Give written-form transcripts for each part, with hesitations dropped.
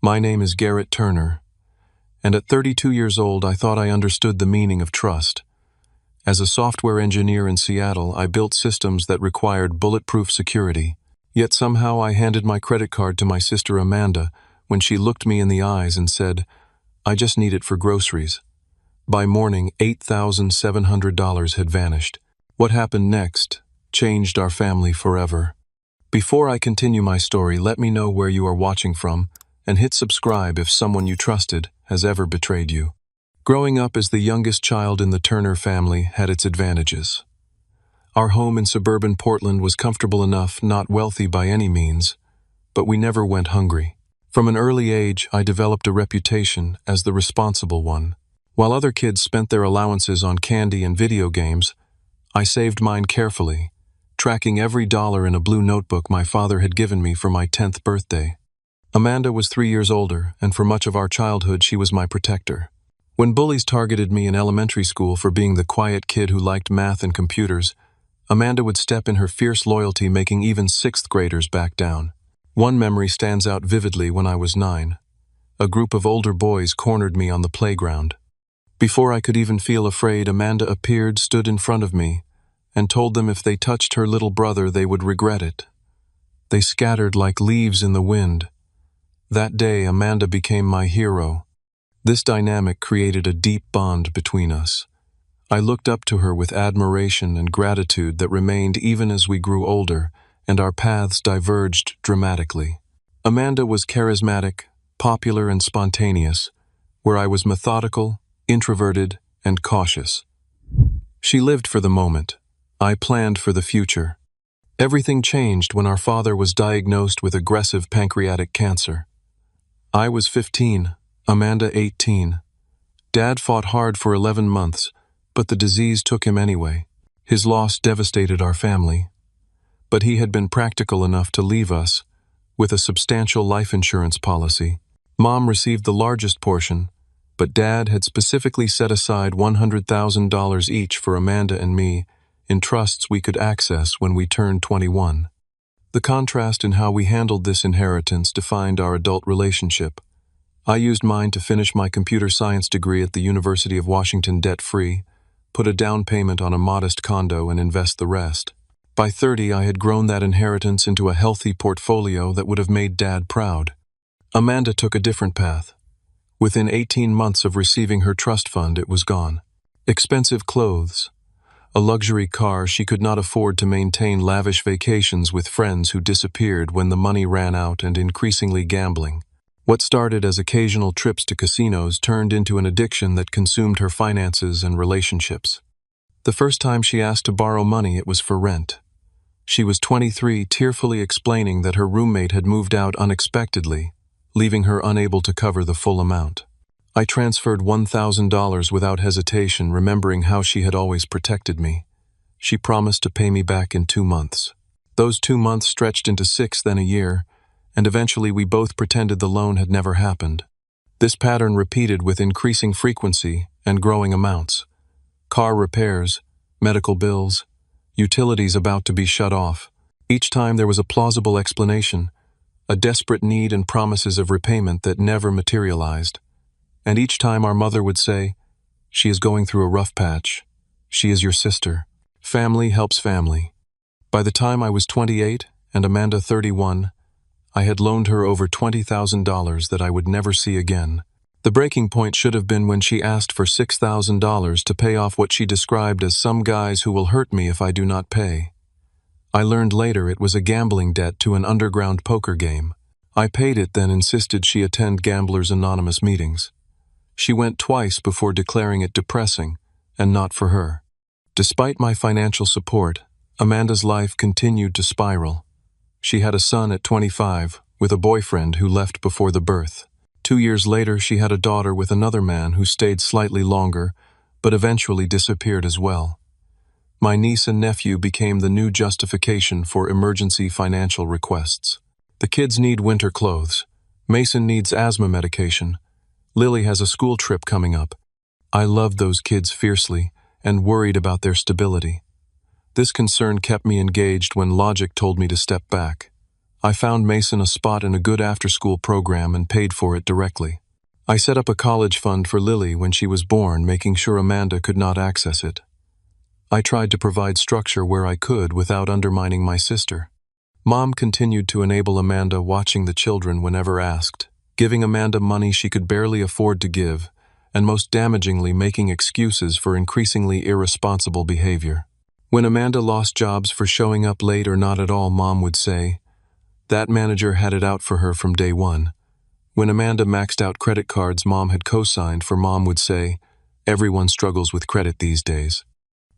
My name is Garrett Turner, and at 32 years old I thought I understood the meaning of trust. As a software engineer in Seattle, I built systems that required bulletproof security. Yet somehow I handed my credit card to my sister Amanda when she looked me in the eyes and said, "I just need it for groceries." By morning, $8,700 had vanished. What happened next changed our family forever. Before I continue my story, let me know where you are watching from, and hit subscribe if someone you trusted has ever betrayed you. Growing up as the youngest child in the Turner family had its advantages. Our home in suburban Portland was comfortable enough, not wealthy by any means, but we never went hungry. From an early age, I developed a reputation as the responsible one. While other kids spent their allowances on candy and video games, I saved mine carefully, tracking every dollar in a blue notebook my father had given me for my 10th birthday. Amanda was 3 years older, and for much of our childhood she was my protector. When bullies targeted me in elementary school for being the quiet kid who liked math and computers, Amanda would step in her fierce loyalty, making even 6th graders back down. One memory stands out vividly when I was 9. A group of older boys cornered me on the playground. Before I could even feel afraid, Amanda appeared, stood in front of me, and told them if they touched her little brother they would regret it. They scattered like leaves in the wind. That day, Amanda became my hero. This dynamic created a deep bond between us. I looked up to her with admiration and gratitude that remained even as we grew older, and our paths diverged dramatically. Amanda was charismatic, popular, and spontaneous, where I was methodical, introverted, and cautious. She lived for the moment. I planned for the future. Everything changed when our father was diagnosed with aggressive pancreatic cancer. I was 15, Amanda 18. Dad fought hard for 11 months, but the disease took him anyway. His loss devastated our family. But he had been practical enough to leave us with a substantial life insurance policy. Mom received the largest portion, but Dad had specifically set aside $100,000 each for Amanda and me in trusts we could access when we turned 21. The contrast in how we handled this inheritance defined our adult relationship. I used mine to finish my computer science degree at the University of Washington debt-free, put a down payment on a modest condo, and invest the rest. By 30, I had grown that inheritance into a healthy portfolio that would have made Dad proud. Amanda took a different path. Within 18 months of receiving her trust fund, it was gone. Expensive clothes, a luxury car she could not afford to maintain, lavish vacations with friends who disappeared when the money ran out, and increasingly gambling. What started as occasional trips to casinos turned into an addiction that consumed her finances and relationships. The first time she asked to borrow money, it was for rent. She was 23, tearfully explaining that her roommate had moved out unexpectedly, leaving her unable to cover the full amount. I transferred $1,000 without hesitation, remembering how she had always protected me. She promised to pay me back in 2 months. Those 2 months stretched into 6, then a year, and eventually we both pretended the loan had never happened. This pattern repeated with increasing frequency and growing amounts. Car repairs, medical bills, utilities about to be shut off. Each time there was a plausible explanation, a desperate need, and promises of repayment that never materialized. And each time our mother would say, "She is going through a rough patch. She is your sister." Family helps family. By the time I was 28 and Amanda 31, I had loaned her over $20,000 that I would never see again. The breaking point should have been when she asked for $6,000 to pay off what she described as "some guys who will hurt me if I do not pay." I learned later it was a gambling debt to an underground poker game. I paid it, then insisted she attend Gamblers Anonymous meetings. She went twice before declaring it depressing and not for her. Despite my financial support, Amanda's life continued to spiral. She had a son at 25 with a boyfriend who left before the birth. 2 years later, she had a daughter with another man who stayed slightly longer, but eventually disappeared as well. My niece and nephew became the new justification for emergency financial requests. The kids need winter clothes. Mason needs asthma medication. Lily has a school trip coming up. I loved those kids fiercely and worried about their stability. This concern kept me engaged when logic told me to step back. I found Mason a spot in a good after-school program and paid for it directly. I set up a college fund for Lily when she was born, making sure Amanda could not access it. I tried to provide structure where I could without undermining my sister. Mom continued to enable Amanda watching the children whenever asked, giving Amanda money she could barely afford to give, and most damagingly making excuses for increasingly irresponsible behavior. When Amanda lost jobs for showing up late or not at all, Mom would say, "That manager had it out for her from day one." When Amanda maxed out credit cards Mom had co-signed for, Mom would say, "Everyone struggles with credit these days."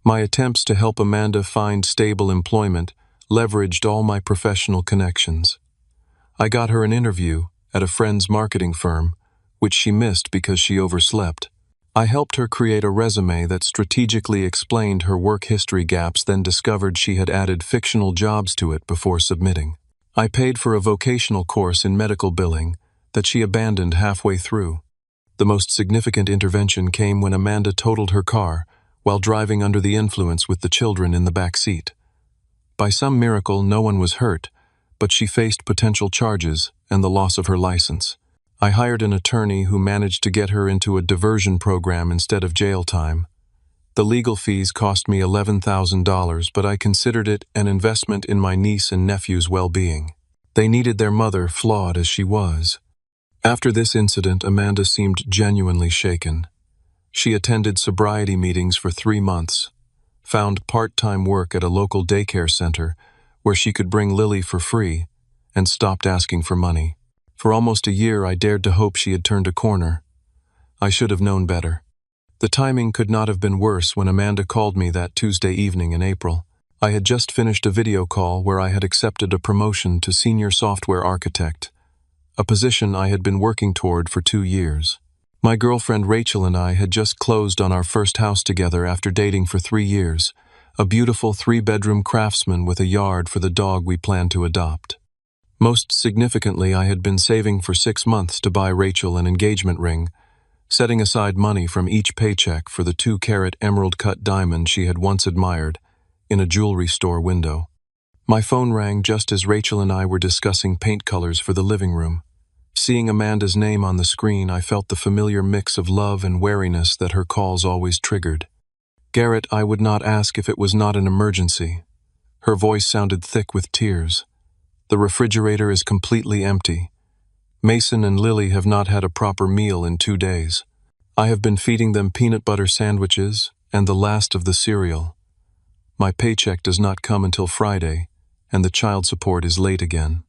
My attempts to help Amanda find stable employment leveraged all my professional connections. I got her an interview at a friend's marketing firm, which she missed because she overslept. I helped her create a resume that strategically explained her work history gaps, then discovered she had added fictional jobs to it before submitting. I paid for a vocational course in medical billing that she abandoned halfway through. The most significant intervention came when Amanda totaled her car while driving under the influence with the children in the back seat. By some miracle, no one was hurt, but she faced potential charges and the loss of her license. I hired an attorney who managed to get her into a diversion program instead of jail time. The legal fees cost me $11,000, but I considered it an investment in my niece and nephew's well-being. They needed their mother, flawed as she was. After this incident, Amanda seemed genuinely shaken. She attended sobriety meetings for 3 months, found part-time work at a local daycare center where she could bring Lily for free, and stopped asking for money. For almost a year, I dared to hope she had turned a corner. I should have known better. The timing could not have been worse when Amanda called me that Tuesday evening in April. I had just finished a video call where I had accepted a promotion to senior software architect, a position I had been working toward for 2 years. My girlfriend Rachel and I had just closed on our first house together after dating for 3 years, a beautiful 3-bedroom craftsman with a yard for the dog we planned to adopt. Most significantly, I had been saving for 6 months to buy Rachel an engagement ring, setting aside money from each paycheck for the 2-carat emerald-cut diamond she had once admired in a jewelry store window. My phone rang just as Rachel and I were discussing paint colors for the living room. Seeing Amanda's name on the screen, I felt the familiar mix of love and wariness that her calls always triggered. "Garrett, I would not ask if it was not an emergency." Her voice sounded thick with tears. "The refrigerator is completely empty. Mason and Lily have not had a proper meal in 2 days. I have been feeding them peanut butter sandwiches and the last of the cereal. My paycheck does not come until Friday, and the child support is late again."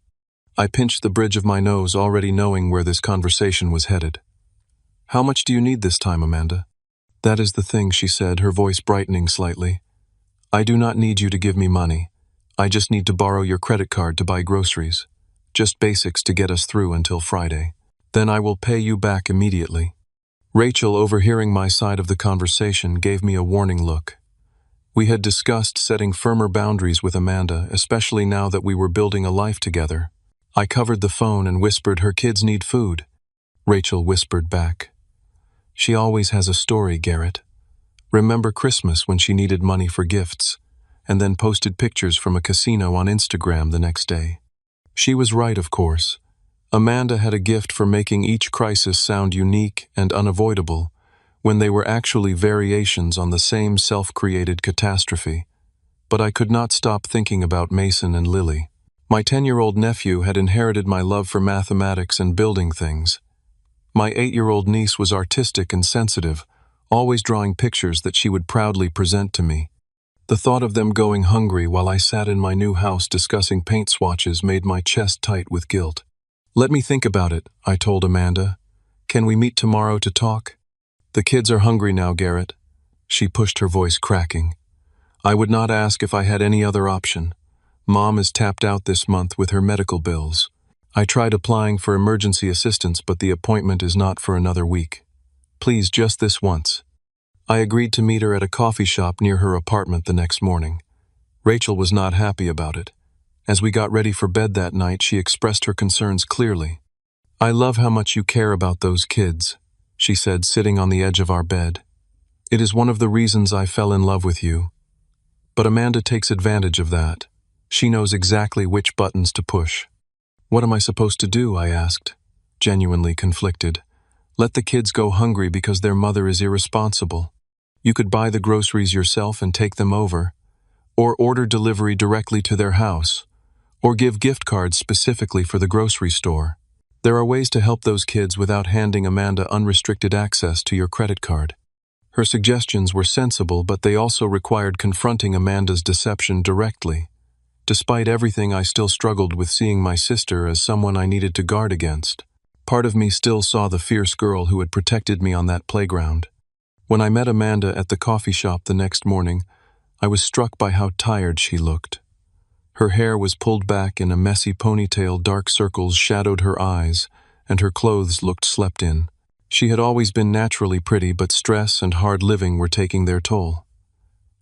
I pinched the bridge of my nose, already knowing where this conversation was headed. "How much do you need this time, Amanda?" "That is the thing," she said, her voice brightening slightly. "I do not need you to give me money. I just need to borrow your credit card to buy groceries. Just basics to get us through until Friday. Then I will pay you back immediately." Rachel, overhearing my side of the conversation, gave me a warning look. We had discussed setting firmer boundaries with Amanda, especially now that we were building a life together. I covered the phone and whispered, "Her kids need food." Rachel whispered back, "She always has a story, Garrett. Remember Christmas when she needed money for gifts, and then posted pictures from a casino on Instagram the next day?" She was right, of course. Amanda had a gift for making each crisis sound unique and unavoidable, when they were actually variations on the same self-created catastrophe. But I could not stop thinking about Mason and Lily. My 10-year-old nephew had inherited my love for mathematics and building things. My 8-year-old niece was artistic and sensitive, always drawing pictures that she would proudly present to me. The thought of them going hungry while I sat in my new house discussing paint swatches made my chest tight with guilt. "Let me think about it," I told Amanda. "Can we meet tomorrow to talk?" "The kids are hungry now, Garrett." She pushed, her voice cracking. "I would not ask if I had any other option. Mom is tapped out this month with her medical bills. I tried applying for emergency assistance, but the appointment is not for another week. Please, just this once." I agreed to meet her at a coffee shop near her apartment the next morning. Rachel was not happy about it. As we got ready for bed that night, she expressed her concerns clearly. "I love how much you care about those kids," she said, sitting on the edge of our bed. "It is one of the reasons I fell in love with you. But Amanda takes advantage of that. She knows exactly which buttons to push." What am I supposed to do? I asked, genuinely conflicted. Let the kids go hungry because their mother is irresponsible. You could buy the groceries yourself and take them over, or order delivery directly to their house, or give gift cards specifically for the grocery store. There are ways to help those kids without handing Amanda unrestricted access to your credit card. Her suggestions were sensible, but they also required confronting Amanda's deception directly. Despite everything, I still struggled with seeing my sister as someone I needed to guard against. Part of me still saw the fierce girl who had protected me on that playground. When I met Amanda at the coffee shop the next morning, I was struck by how tired she looked. Her hair was pulled back in a messy ponytail, dark circles shadowed her eyes, and her clothes looked slept in. She had always been naturally pretty, but stress and hard living were taking their toll.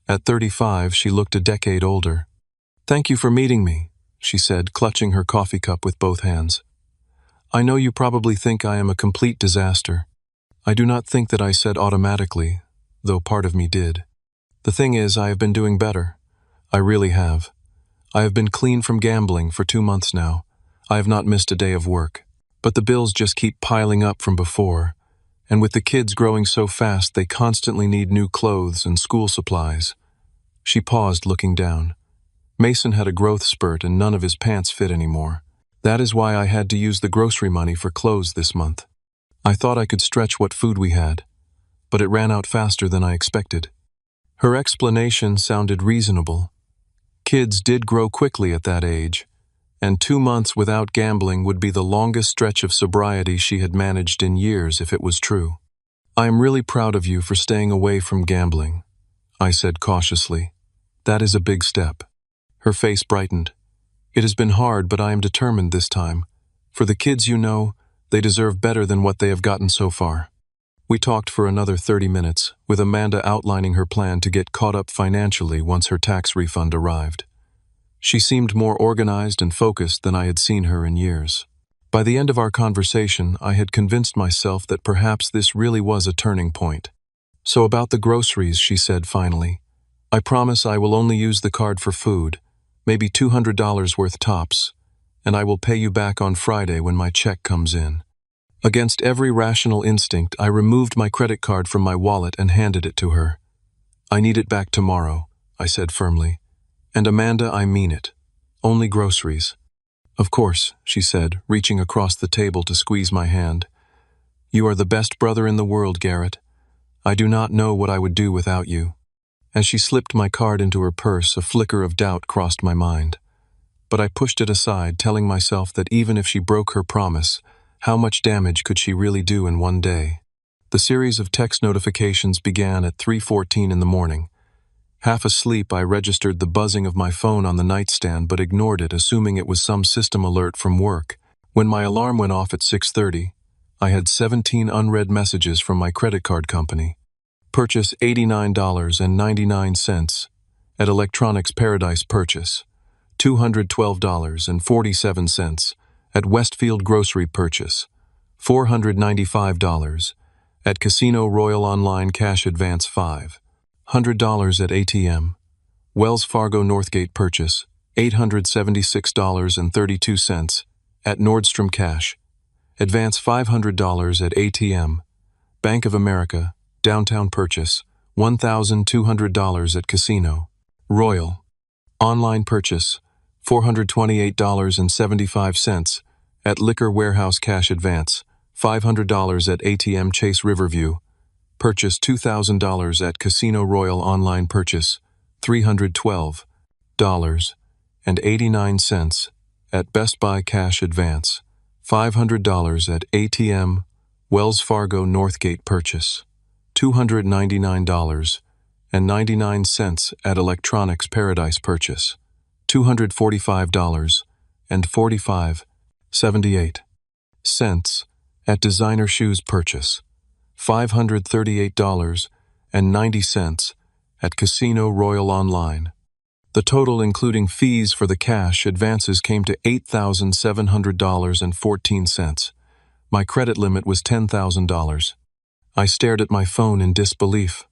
At 35, she looked a decade older. "Thank you for meeting me," she said, clutching her coffee cup with both hands. "I know you probably think I am a complete disaster." I do not think that I said automatically, though part of me did. The thing is, I have been doing better. I really have. I have been clean from gambling for 2 months now. I have not missed a day of work. But the bills just keep piling up from before, and with the kids growing so fast, they constantly need new clothes and school supplies. She paused, looking down. Mason had a growth spurt and none of his pants fit anymore. That is why I had to use the grocery money for clothes this month. I thought I could stretch what food we had, but it ran out faster than I expected. Her explanation sounded reasonable. Kids did grow quickly at that age, and 2 months without gambling would be the longest stretch of sobriety she had managed in years if it was true. "I am really proud of you for staying away from gambling," I said cautiously. "That is a big step." Her face brightened. "It has been hard, but I am determined this time. For the kids, you know, they deserve better than what they have gotten so far." We talked for another 30 minutes, with Amanda outlining her plan to get caught up financially once her tax refund arrived. She seemed more organized and focused than I had seen her in years. By the end of our conversation, I had convinced myself that perhaps this really was a turning point. "So about the groceries," she said finally. "I promise I will only use the card for food, maybe $200 worth tops, and I will pay you back on Friday when my check comes in." Against every rational instinct, I removed my credit card from my wallet and handed it to her. "I need it back tomorrow," I said firmly. "And Amanda, I mean it. Only groceries." "Of course," she said, reaching across the table to squeeze my hand. "You are the best brother in the world, Garrett. I do not know what I would do without you." As she slipped my card into her purse, a flicker of doubt crossed my mind. But I pushed it aside, telling myself that even if she broke her promise, how much damage could she really do in one day? The series of text notifications began at 3:14 in the morning. Half asleep, I registered the buzzing of my phone on the nightstand but ignored it, assuming it was some system alert from work. When my alarm went off at 6:30, I had 17 unread messages from my credit card company. Purchase $89.99 at Electronics Paradise Purchase. $212.47 at Westfield Grocery Purchase. $495 at Casino Royal Online Cash Advance 5. $100 at ATM. Wells Fargo Northgate Purchase. $876.32 at Nordstrom Cash. Advance $500 at ATM. Bank of America Downtown Purchase. $1,200 at Casino Royal. Online Purchase. $428.75 at Liquor Warehouse Cash Advance. $500 at ATM Chase Riverview. Purchase $2,000 at Casino Royal Online Purchase. $312.89 at Best Buy Cash Advance. $500 at ATM Wells Fargo Northgate Purchase. $299.99 at Electronics Paradise Purchase. $245.78 at Designer Shoes Purchase. $538.90 at Casino Royal Online. The total, including fees for the cash advances, came to $8,700.14. My credit limit was $10,000. I stared at my phone in disbelief,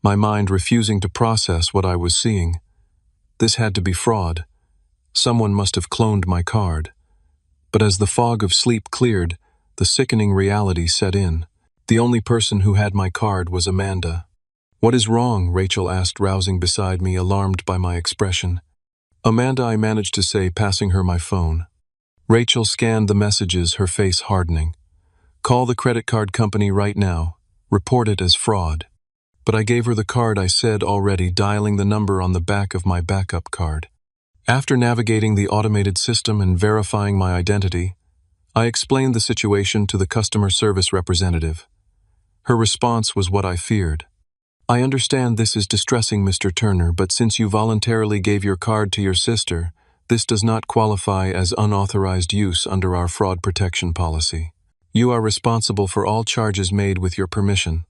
my mind refusing to process what I was seeing. This had to be fraud. Someone must have cloned my card. But as the fog of sleep cleared, the sickening reality set in. The only person who had my card was Amanda. "What is wrong?" Rachel asked, rousing beside me, alarmed by my expression. "Amanda," I managed to say, passing her my phone. Rachel scanned the messages, her face hardening. "Call the credit card company right now. Report it as fraud." But I gave her the card, I said, already dialing the number on the back of my backup card. After navigating the automated system and verifying my identity, I explained the situation to the customer service representative. Her response was what I feared. "I understand this is distressing, Mr. Turner, but since you voluntarily gave your card to your sister, this does not qualify as unauthorized use under our fraud protection policy. You are responsible for all charges made with your permission."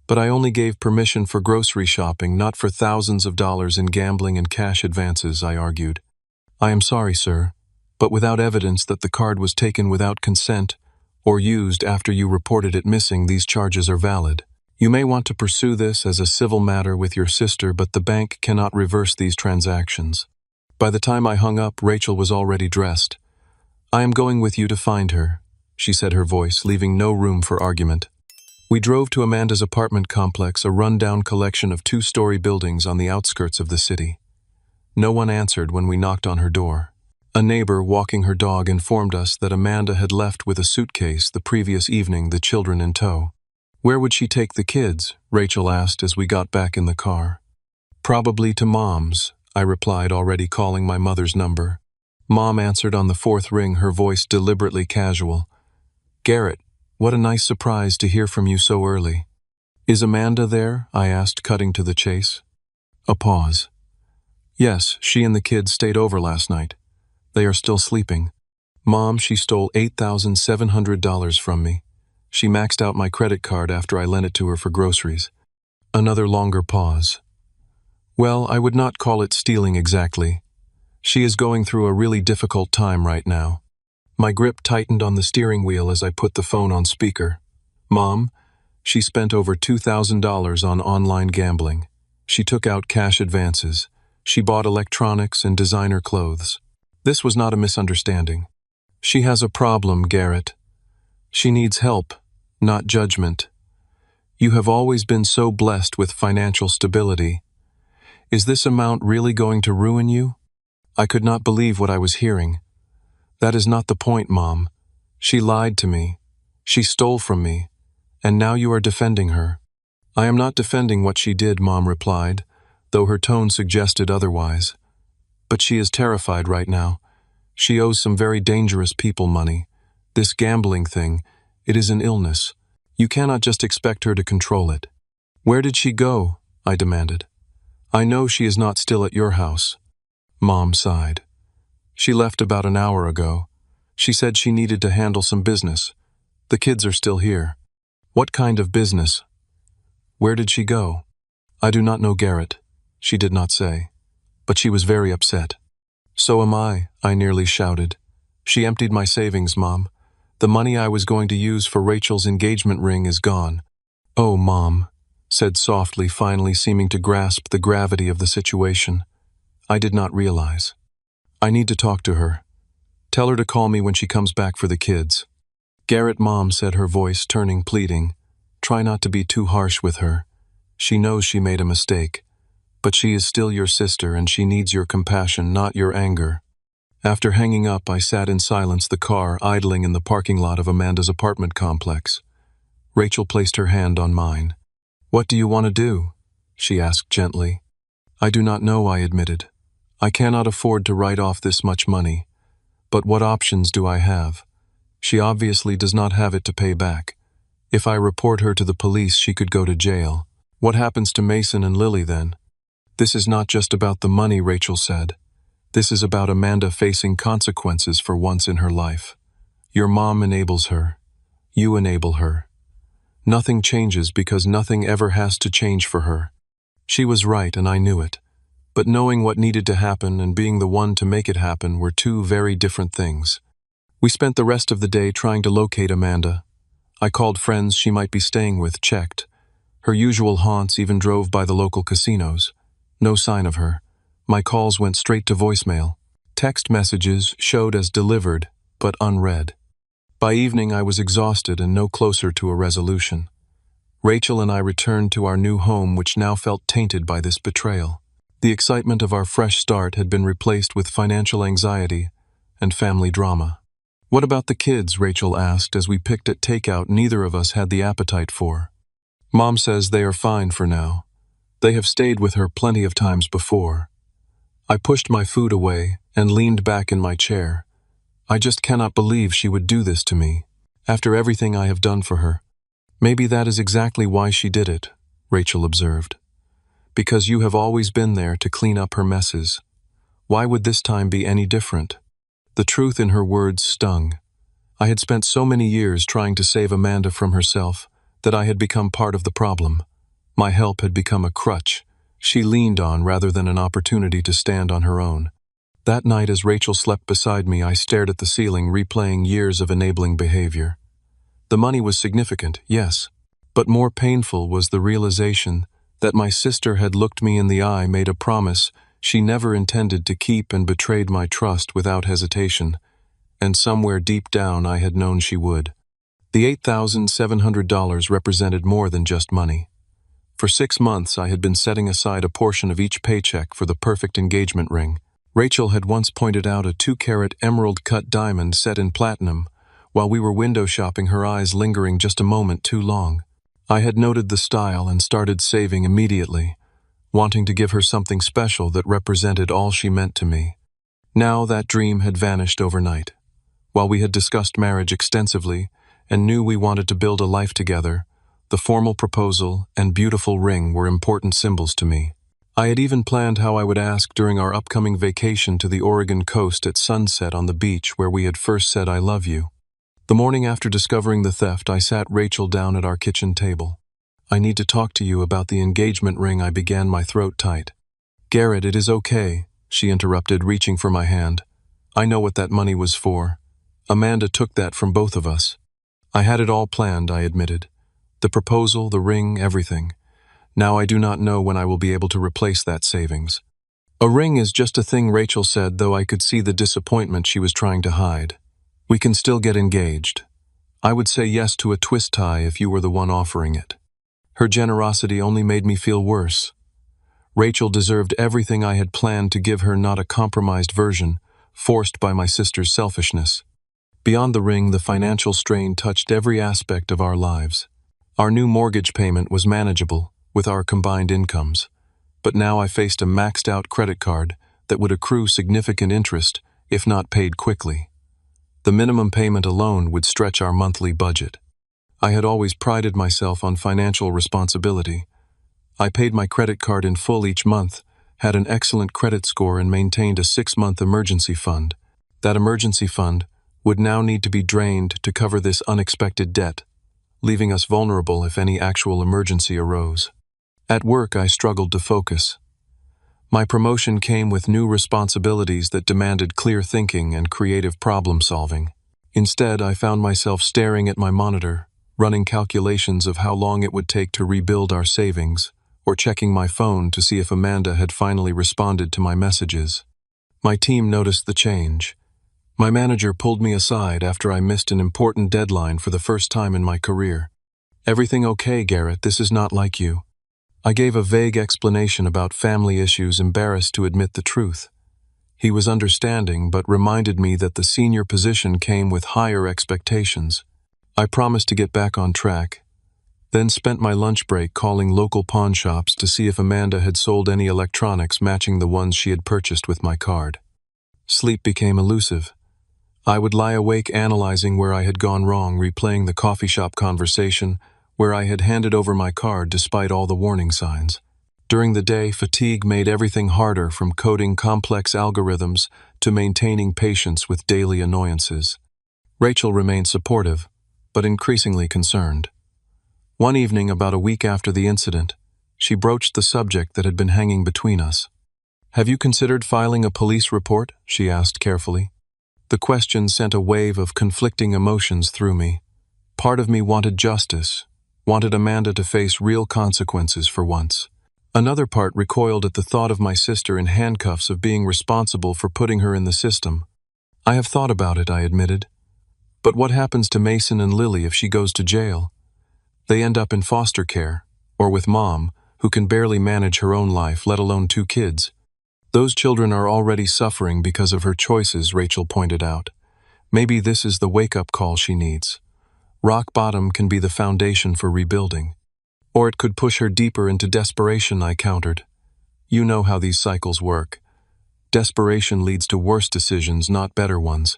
But I only gave permission for grocery shopping, not for thousands of dollars in gambling and cash advances, I argued. "I am sorry, sir, but without evidence that the card was taken without consent or used after you reported it missing, these charges are valid. You may want to pursue this as a civil matter with your sister, but the bank cannot reverse these transactions." By the time I hung up, Rachel was already dressed. "I am going with you to find her," she said, her voice leaving no room for argument. We drove to Amanda's apartment complex, a run-down collection of two-story buildings on the outskirts of the city. No one answered when we knocked on her door. A neighbor walking her dog informed us that Amanda had left with a suitcase the previous evening, the children in tow. "Where would she take the kids?" Rachel asked as we got back in the car. "Probably to Mom's," I replied, already calling my mother's number. Mom answered on the fourth ring, her voice deliberately casual. "Garrett, what a nice surprise to hear from you so early." "Is Amanda there?" I asked, cutting to the chase. A pause. "Yes, she and the kids stayed over last night. They are still sleeping. Mom, she stole $8,700 from me. She maxed out my credit card after I lent it to her for groceries." Another longer pause. "Well, I would not call it stealing exactly. She is going through a really difficult time right now." My grip tightened on the steering wheel as I put the phone on speaker. "Mom, she spent over $2,000 on online gambling. She took out cash advances. She bought electronics and designer clothes. This was not a misunderstanding. She has a problem, Garrett. She needs help, not judgment. You have always been so blessed with financial stability. Is this amount really going to ruin you?" I could not believe what I was hearing. "That is not the point, Mom. She lied to me. She stole from me. And now you are defending her." "I am not defending what she did," Mom replied, though her tone suggested otherwise. "But she is terrified right now. She owes some very dangerous people money. This gambling thing, it is an illness. You cannot just expect her to control it." "Where did she go?" I demanded. "I know she is not still at your house." Mom sighed. "She left about an hour ago. She said she needed to handle some business. The kids are still here." "What kind of business?" "Where did she go?" "I do not know, Garrett." She did not say. But she was very upset. "So am I nearly shouted. "She emptied my savings, Mom. The money I was going to use for Rachel's engagement ring is gone." "Oh, Mom," said softly, finally seeming to grasp the gravity of the situation. "I did not realize. I need to talk to her. Tell her to call me when she comes back for the kids." "Garrett," Mom said, her voice turning pleading, "try not to be too harsh with her. She knows she made a mistake. But she is still your sister, and she needs your compassion, not your anger." After hanging up, I sat in silence, the car idling in the parking lot of Amanda's apartment complex. Rachel placed her hand on mine. "What do you want to do?" she asked gently. "I do not know," I admitted. "I cannot afford to write off this much money. But what options do I have? She obviously does not have it to pay back. If I report her to the police, she could go to jail. What happens to Mason and Lily then?" "This is not just about the money," Rachel said. "This is about Amanda facing consequences for once in her life. Your mom enables her. You enable her. Nothing changes because nothing ever has to change for her. She was right, and I knew it. But knowing what needed to happen and being the one to make it happen were two very different things." We spent the rest of the day trying to locate Amanda. I called friends she might be staying with, checked. Her usual haunts, even drove by the local casinos. No sign of her. My calls went straight to voicemail. Text messages showed as delivered, but unread. By evening, I was exhausted and no closer to a resolution. Rachel and I returned to our new home, which now felt tainted by this betrayal. The excitement of our fresh start had been replaced with financial anxiety and family drama. "What about the kids?" Rachel asked as we picked at takeout neither of us had the appetite for. "Mom says they are fine for now. They have stayed with her plenty of times before." I pushed my food away and leaned back in my chair. I just cannot believe she would do this to me, after everything I have done for her. "Maybe that is exactly why she did it," Rachel observed. "Because you have always been there to clean up her messes. Why would this time be any different?" The truth in her words stung. I had spent so many years trying to save Amanda from herself that I had become part of the problem. My help had become a crutch she leaned on rather than an opportunity to stand on her own. That night, as Rachel slept beside me, I stared at the ceiling, replaying years of enabling behavior. The money was significant, yes, but more painful was the realization that my sister had looked me in the eye, made a promise she never intended to keep, and betrayed my trust without hesitation, and somewhere deep down I had known she would. The $8,700 represented more than just money. For 6 months I had been setting aside a portion of each paycheck for the perfect engagement ring. Rachel had once pointed out a 2-carat emerald-cut diamond set in platinum. While we were window shopping, her eyes lingering just a moment too long. I had noted the style and started saving immediately, wanting to give her something special that represented all she meant to me. Now that dream had vanished overnight. While we had discussed marriage extensively and knew we wanted to build a life together, the formal proposal and beautiful ring were important symbols to me. I had even planned how I would ask during our upcoming vacation to the Oregon coast at sunset on the beach where we had first said "I love you." The morning after discovering the theft, I sat Rachel down at our kitchen table. "I need to talk to you about the engagement ring," I began, my throat tight. "Garrett, it is okay," she interrupted, reaching for my hand. "I know what that money was for. Amanda took that from both of us." "I had it all planned," I admitted. "The proposal, the ring, everything. Now I do not know when I will be able to replace that savings." "A ring is just a thing," Rachel said, though I could see the disappointment she was trying to hide. "We can still get engaged. I would say yes to a twist tie if you were the one offering it." Her generosity only made me feel worse. Rachel deserved everything I had planned to give her, not a compromised version, forced by my sister's selfishness. Beyond the ring, the financial strain touched every aspect of our lives. Our new mortgage payment was manageable with our combined incomes, but now I faced a maxed-out credit card that would accrue significant interest if not paid quickly. The minimum payment alone would stretch our monthly budget. I had always prided myself on financial responsibility. I paid my credit card in full each month, had an excellent credit score, and maintained a 6-month emergency fund. That emergency fund would now need to be drained to cover this unexpected debt, leaving us vulnerable if any actual emergency arose. At work, I struggled to focus. My promotion came with new responsibilities that demanded clear thinking and creative problem-solving. Instead, I found myself staring at my monitor, running calculations of how long it would take to rebuild our savings, or checking my phone to see if Amanda had finally responded to my messages. My team noticed the change. My manager pulled me aside after I missed an important deadline for the first time in my career. "Everything okay, Garrett? This is not like you." I gave a vague explanation about family issues, embarrassed to admit the truth. He was understanding, but reminded me that the senior position came with higher expectations. I promised to get back on track, then spent my lunch break calling local pawn shops to see if Amanda had sold any electronics matching the ones she had purchased with my card. Sleep became elusive. I would lie awake analyzing where I had gone wrong, replaying the coffee shop conversation where I had handed over my card despite all the warning signs. During the day, fatigue made everything harder, from coding complex algorithms to maintaining patience with daily annoyances. Rachel remained supportive, but increasingly concerned. One evening, about a week after the incident, she broached the subject that had been hanging between us. "Have you considered filing a police report?" she asked carefully. The question sent a wave of conflicting emotions through me. Part of me wanted justice, wanted Amanda to face real consequences for once. Another part recoiled at the thought of my sister in handcuffs, of being responsible for putting her in the system. I have thought about it, I admitted. But what happens to Mason and Lily if she goes to jail? They end up in foster care, or with Mom, who can barely manage her own life, let alone 2 kids. Those children are already suffering because of her choices, Rachel pointed out. Maybe this is the wake-up call she needs. Rock bottom can be the foundation for rebuilding. Or it could push her deeper into desperation, I countered. You know how these cycles work. Desperation leads to worse decisions, not better ones.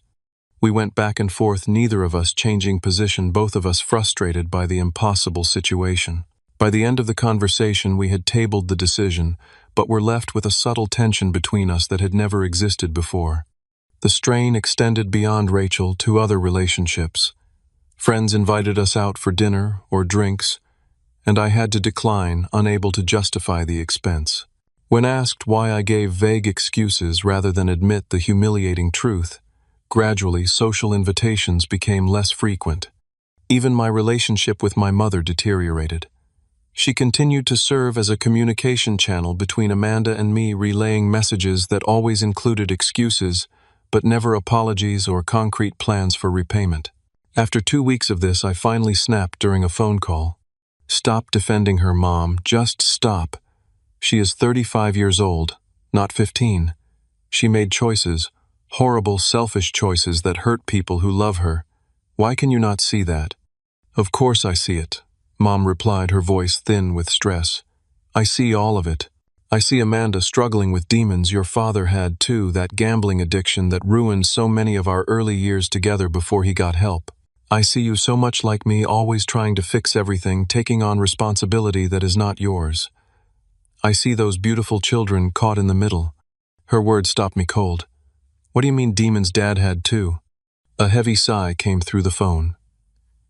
We went back and forth, neither of us changing position, both of us frustrated by the impossible situation. By the end of the conversation, we had tabled the decision, but were left with a subtle tension between us that had never existed before. The strain extended beyond Rachel to other relationships. Friends invited us out for dinner or drinks, and I had to decline, unable to justify the expense. When asked why I gave vague excuses rather than admit the humiliating truth, gradually social invitations became less frequent. Even my relationship with my mother deteriorated. She continued to serve as a communication channel between Amanda and me, relaying messages that always included excuses, but never apologies or concrete plans for repayment. After 2 weeks of this, I finally snapped during a phone call. Stop defending her, Mom. Just stop. She is 35 years old, not 15. She made choices, horrible, selfish choices that hurt people who love her. Why can you not see that? Of course I see it, Mom replied, her voice thin with stress. I see all of it. I see Amanda struggling with demons your father had too, that gambling addiction that ruined so many of our early years together before he got help. I see you so much like me, always trying to fix everything, taking on responsibility that is not yours. I see those beautiful children caught in the middle. Her words stopped me cold. What do you mean demons Dad had too? A heavy sigh came through the phone.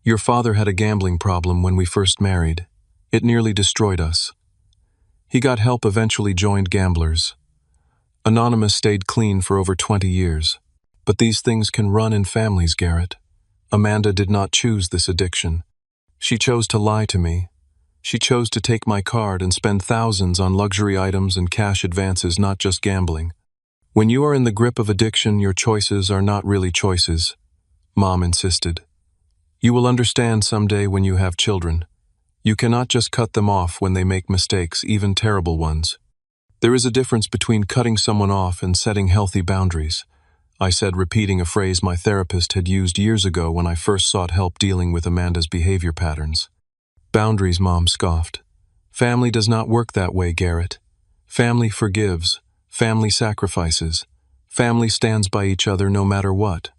Your father had a gambling problem when we first married. It nearly destroyed us. He got help, eventually joined Gamblers. Anonymous stayed clean for over 20 years. But these things can run in families, Garrett. Amanda did not choose this addiction. She chose to lie to me. She chose to take my card and spend thousands on luxury items and cash advances, not just gambling. When you are in the grip of addiction, your choices are not really choices, Mom insisted. You will understand someday when you have children. You cannot just cut them off when they make mistakes, even terrible ones. There is a difference between cutting someone off and setting healthy boundaries, I said, repeating a phrase my therapist had used years ago when I first sought help dealing with Amanda's behavior patterns. Boundaries, Mom scoffed. Family does not work that way, Garrett. Family forgives. Family sacrifices. Family stands by each other no matter what.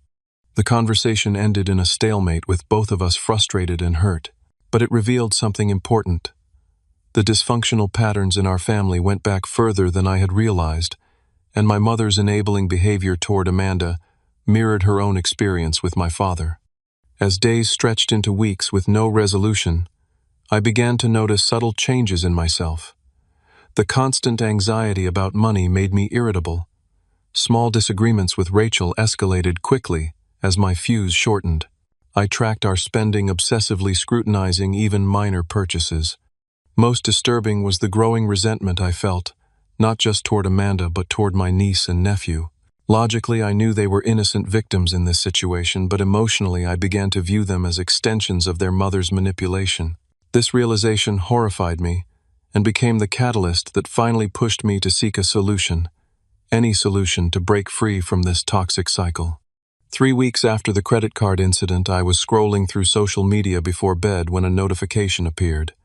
The conversation ended in a stalemate, with both of us frustrated and hurt. But it revealed something important. The dysfunctional patterns in our family went back further than I had realized, and my mother's enabling behavior toward Amanda mirrored her own experience with my father. As days stretched into weeks with no resolution, I began to notice subtle changes in myself. The constant anxiety about money made me irritable. Small disagreements with Rachel escalated quickly as my fuse shortened. I tracked our spending, obsessively scrutinizing even minor purchases. Most disturbing was the growing resentment I felt, not just toward Amanda but toward my niece and nephew. Logically, I knew they were innocent victims in this situation, but emotionally I began to view them as extensions of their mother's manipulation. This realization horrified me and became the catalyst that finally pushed me to seek a solution, any solution to break free from this toxic cycle. 3 weeks after the credit card incident, I was scrolling through social media before bed when a notification appeared.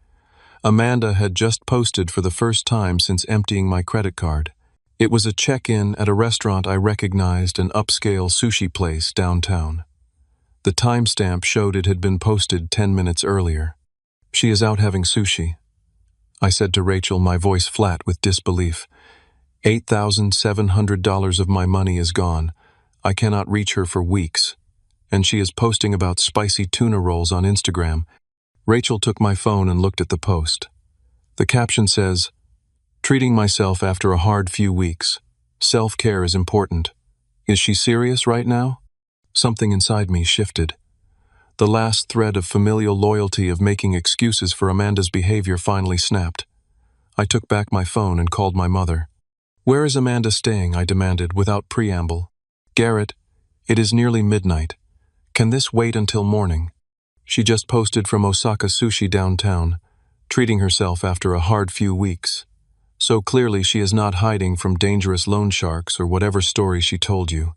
Amanda had just posted for the first time since emptying my credit card. It was a check-in at a restaurant I recognized, an upscale sushi place downtown. The timestamp showed it had been posted 10 minutes earlier. She is out having sushi, I said to Rachel, my voice flat with disbelief. $8,700 of my money is gone. I cannot reach her for weeks. And she is posting about spicy tuna rolls on Instagram. Rachel took my phone and looked at the post. The caption says, "Treating myself after a hard few weeks. Self-care is important. Is she serious right now?" Something inside me shifted. The last thread of familial loyalty of making excuses for Amanda's behavior finally snapped. I took back my phone and called my mother. "Where is Amanda staying?" I demanded without preamble. "Garrett, It is nearly midnight. Can this wait until morning? She just posted from Osaka Sushi downtown, treating herself after a hard few weeks. So clearly she is not hiding from dangerous loan sharks or whatever story she told you.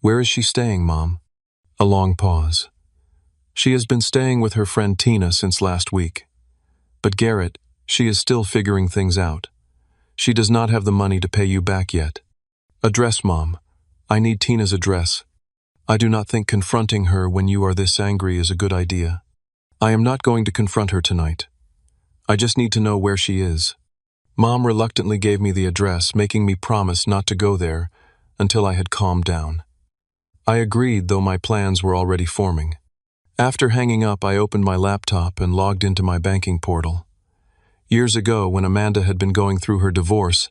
Where is she staying, Mom? A long pause. She has been staying with her friend Tina since last week. But Garrett, she is still figuring things out. She does not have the money to pay you back yet. Address, Mom. I need Tina's address. I do not think confronting her when you are this angry is a good idea. I am not going to confront her tonight. I just need to know where she is. Mom reluctantly gave me the address, making me promise not to go there until I had calmed down. I agreed, though my plans were already forming. After hanging up, I opened my laptop and logged into my banking portal. Years ago, when Amanda had been going through her divorce,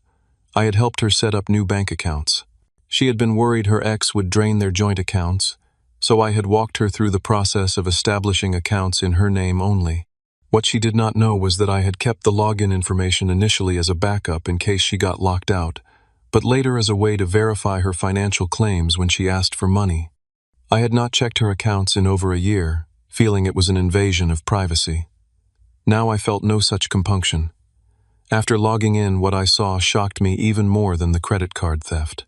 I had helped her set up new bank accounts. She had been worried her ex would drain their joint accounts, so I had walked her through the process of establishing accounts in her name only. What she did not know was that I had kept the login information initially as a backup in case she got locked out, but later as a way to verify her financial claims when she asked for money. I had not checked her accounts in over a year, feeling it was an invasion of privacy. Now I felt no such compunction. After logging in, what I saw shocked me even more than the credit card theft.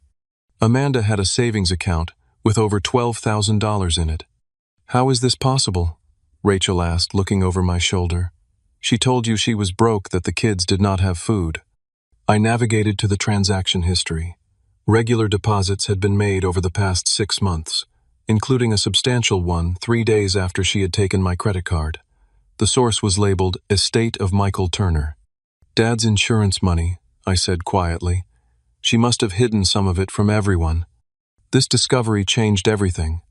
Amanda had a savings account with over $12,000 in it. How is this possible? Rachel asked, looking over my shoulder. She told you she was broke, that the kids did not have food. I navigated to the transaction history. Regular deposits had been made over the past 6 months, including a substantial one 3 days after she had taken my credit card. The source was labeled Estate of Michael Turner. Dad's insurance money, I said quietly. She must have hidden some of it from everyone. This discovery changed everything.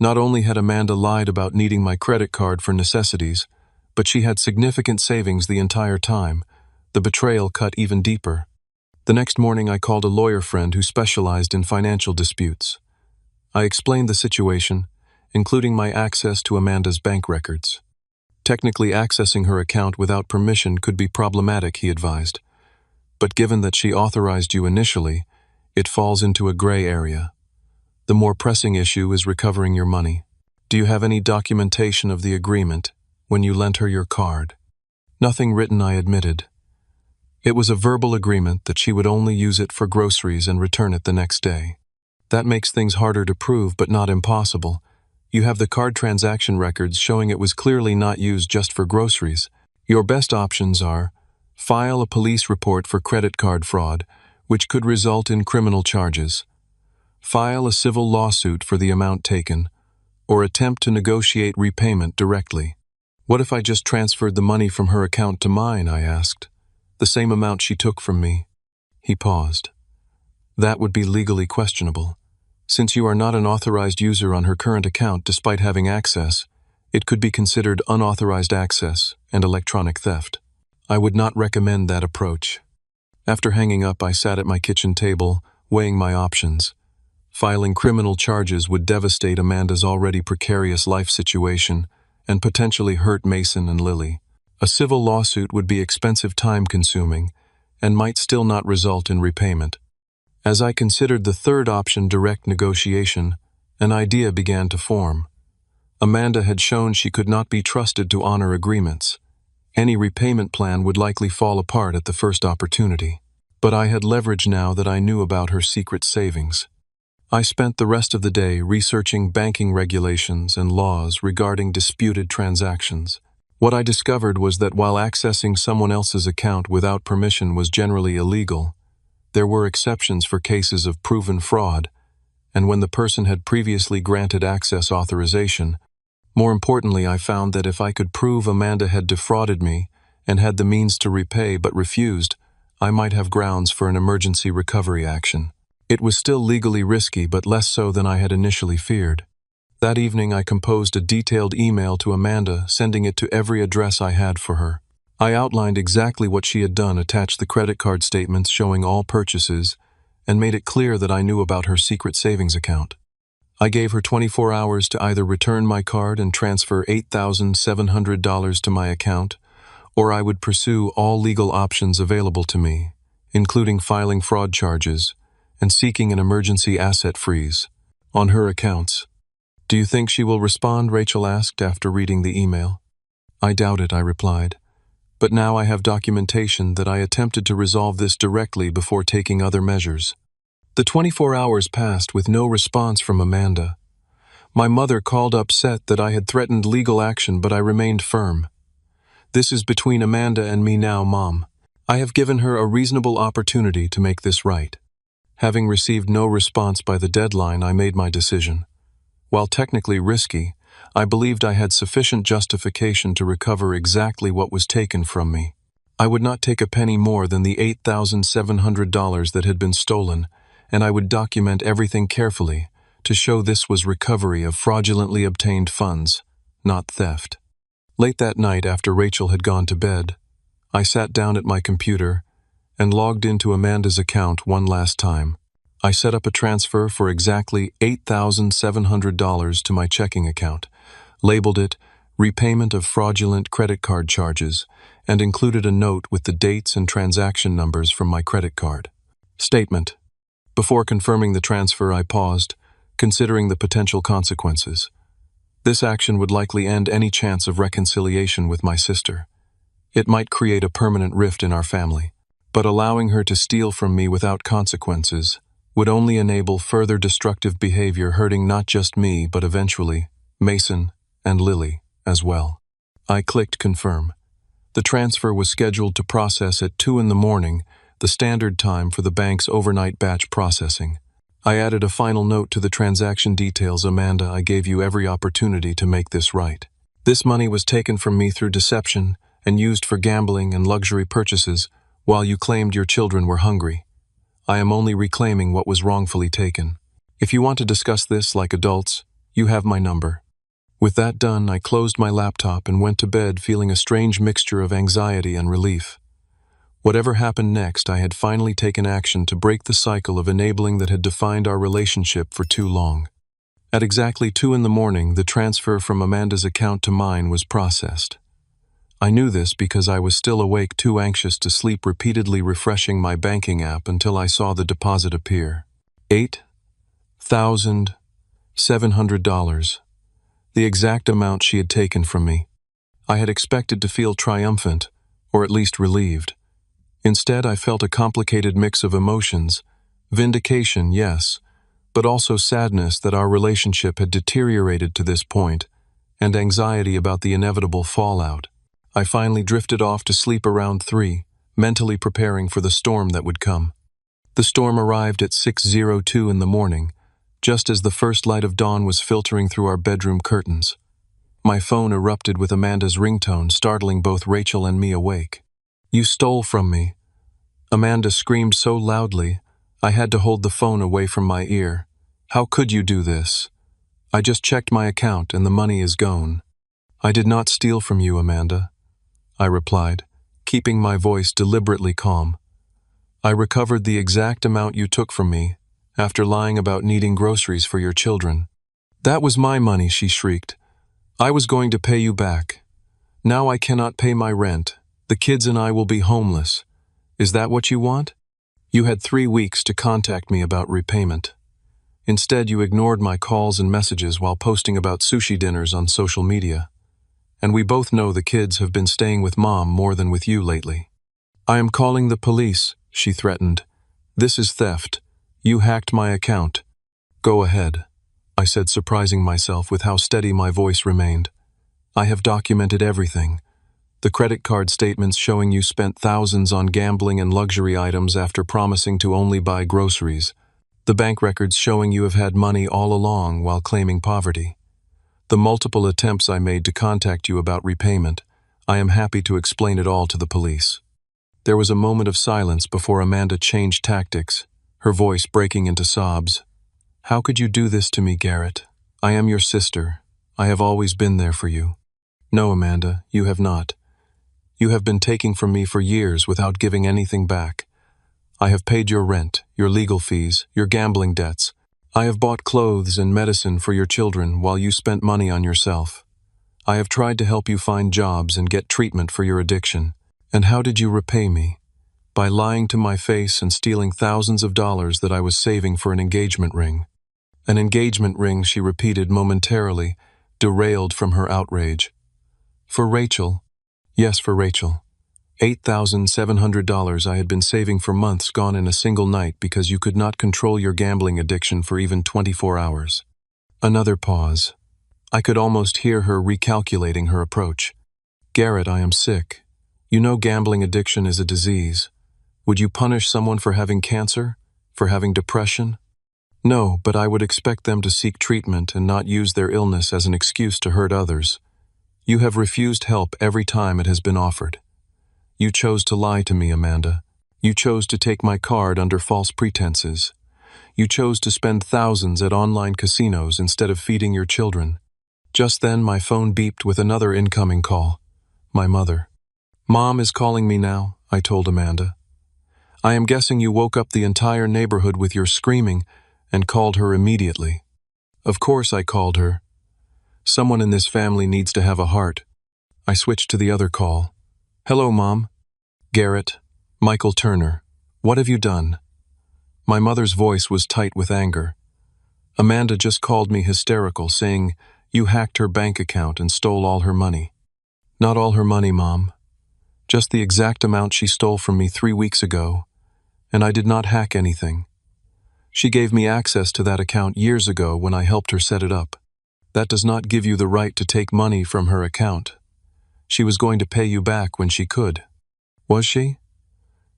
Not only had Amanda lied about needing my credit card for necessities, but she had significant savings the entire time. The betrayal cut even deeper. The next morning, I called a lawyer friend who specialized in financial disputes. I explained the situation, including my access to Amanda's bank records. Technically, accessing her account without permission could be problematic, he advised. But given that she authorized you initially, it falls into a gray area. The more pressing issue is recovering your money. Do you have any documentation of the agreement when you lent her your card? Nothing written, I admitted. It was a verbal agreement that she would only use it for groceries and return it the next day. That makes things harder to prove, but not impossible. You have the card transaction records showing it was clearly not used just for groceries. Your best options are file a police report for credit card fraud, which could result in criminal charges. File a civil lawsuit for the amount taken, or attempt to negotiate repayment directly. What if I just transferred the money from her account to mine, I asked. The same amount she took from me. He paused. That would be legally questionable. Since you are not an authorized user on her current account despite having access, it could be considered unauthorized access and electronic theft. I would not recommend that approach. After hanging up, I sat at my kitchen table, weighing my options. Filing criminal charges would devastate Amanda's already precarious life situation and potentially hurt Mason and Lily. A civil lawsuit would be expensive, time-consuming, and might still not result in repayment. As I considered the third option, direct negotiation, an idea began to form. Amanda had shown she could not be trusted to honor agreements. Any repayment plan would likely fall apart at the first opportunity. But I had leverage now that I knew about her secret savings. I spent the rest of the day researching banking regulations and laws regarding disputed transactions. What I discovered was that while accessing someone else's account without permission was generally illegal, there were exceptions for cases of proven fraud, and when the person had previously granted access authorization. More importantly, I found that if I could prove Amanda had defrauded me and had the means to repay but refused, I might have grounds for an emergency recovery action. It was still legally risky, but less so than I had initially feared. That evening, I composed a detailed email to Amanda, sending it to every address I had for her. I outlined exactly what she had done, attached the credit card statements showing all purchases, and made it clear that I knew about her secret savings account. I gave her 24 hours to either return my card and transfer $8,700 to my account, or I would pursue all legal options available to me, including filing fraud charges and seeking an emergency asset freeze. on her accounts. Do you think she will respond? Rachel asked after reading the email. I doubt it, I replied. But now I have documentation that I attempted to resolve this directly before taking other measures. The 24 hours passed with no response from Amanda. My mother called upset that I had threatened legal action, but I remained firm. This is between Amanda and me now, Mom. I have given her a reasonable opportunity to make this right. Having received no response by the deadline, I made my decision. While technically risky, I believed I had sufficient justification to recover exactly what was taken from me. I would not take a penny more than the $8,700 that had been stolen, and I would document everything carefully to show this was recovery of fraudulently obtained funds, not theft. Late that night, after Rachel had gone to bed, I sat down at my computer and logged into Amanda's account one last time. I set up a transfer for exactly $8,700 to my checking account, labeled it Repayment of Fraudulent Credit Card Charges, and included a note with the dates and transaction numbers from my credit card. Statement. Before confirming the transfer, I paused, considering the potential consequences. This action would likely end any chance of reconciliation with my sister. It might create a permanent rift in our family, but allowing her to steal from me without consequences would only enable further destructive behavior, hurting not just me, but eventually Mason and Lily as well. I clicked confirm. The transfer was scheduled to process at 2 a.m, the standard time for the bank's overnight batch processing. I added a final note to the transaction details. Amanda, I gave you every opportunity to make this right. This money was taken from me through deception and used for gambling and luxury purchases while you claimed your children were hungry. I am only reclaiming what was wrongfully taken. If you want to discuss this like adults, you have my number. With that done, I closed my laptop and went to bed feeling a strange mixture of anxiety and relief. Whatever happened next, I had finally taken action to break the cycle of enabling that had defined our relationship for too long. At exactly 2 a.m, the transfer from Amanda's account to mine was processed. I knew this because I was still awake, too anxious to sleep, repeatedly refreshing my banking app until I saw the deposit appear. $8,700. The exact amount she had taken from me. I had expected to feel triumphant, or at least relieved. Instead, I felt a complicated mix of emotions. Vindication, yes, but also sadness that our relationship had deteriorated to this point, and anxiety about the inevitable fallout. I finally drifted off to sleep around 3, mentally preparing for the storm that would come. The storm arrived at 6:02 in the morning, just as the first light of dawn was filtering through our bedroom curtains. My phone erupted with Amanda's ringtone, startling both Rachel and me awake. You stole from me. Amanda screamed so loudly, I had to hold the phone away from my ear. How could you do this? I just checked my account and the money is gone. I did not steal from you, Amanda, I replied, keeping my voice deliberately calm. I recovered the exact amount you took from me after lying about needing groceries for your children. That was my money, she shrieked. I was going to pay you back. Now I cannot pay my rent. The kids and I will be homeless. Is that what you want? You had 3 weeks to contact me about repayment. Instead, you ignored my calls and messages while posting about sushi dinners on social media. And we both know the kids have been staying with Mom more than with you lately. I am calling the police, she threatened. This is theft. You hacked my account. Go ahead, I said, surprising myself with how steady my voice remained. I have documented everything. The credit card statements showing you spent thousands on gambling and luxury items after promising to only buy groceries. The bank records showing you have had money all along while claiming poverty. The multiple attempts I made to contact you about repayment. I am happy to explain it all to the police. There was a moment of silence before Amanda changed tactics, her voice breaking into sobs. How could you do this to me, Garrett? I am your sister. I have always been there for you. No, Amanda, you have not. You have been taking from me for years without giving anything back. I have paid your rent, your legal fees, your gambling debts. I have bought clothes and medicine for your children while you spent money on yourself. I have tried to help you find jobs and get treatment for your addiction. And how did you repay me? By lying to my face and stealing thousands of dollars that I was saving for an engagement ring. An engagement ring, she repeated momentarily, derailed from her outrage. For Rachel. Yes, for Rachel. $8,700 I had been saving for months gone in a single night because you could not control your gambling addiction for even 24 hours. Another pause. I could almost hear her recalculating her approach. Garrett, I am sick. You know gambling addiction is a disease. Would you punish someone for having cancer? For having depression? No, but I would expect them to seek treatment and not use their illness as an excuse to hurt others. You have refused help every time it has been offered. You chose to lie to me, Amanda. You chose to take my card under false pretenses. You chose to spend thousands at online casinos instead of feeding your children. Just then, my phone beeped with another incoming call. My mother. Mom is calling me now, I told Amanda. I am guessing you woke up the entire neighborhood with your screaming and called her immediately. Of course I called her. Someone in this family needs to have a heart. I switched to the other call. Hello, Mom. Garrett, Michael Turner. What have you done? My mother's voice was tight with anger. Amanda just called me hysterical, saying you hacked her bank account and stole all her money. Not all her money, Mom. Just the exact amount she stole from me 3 weeks ago, and I did not hack anything. She gave me access to that account years ago when I helped her set it up. That does not give you the right to take money from her account. She was going to pay you back when she could. Was she?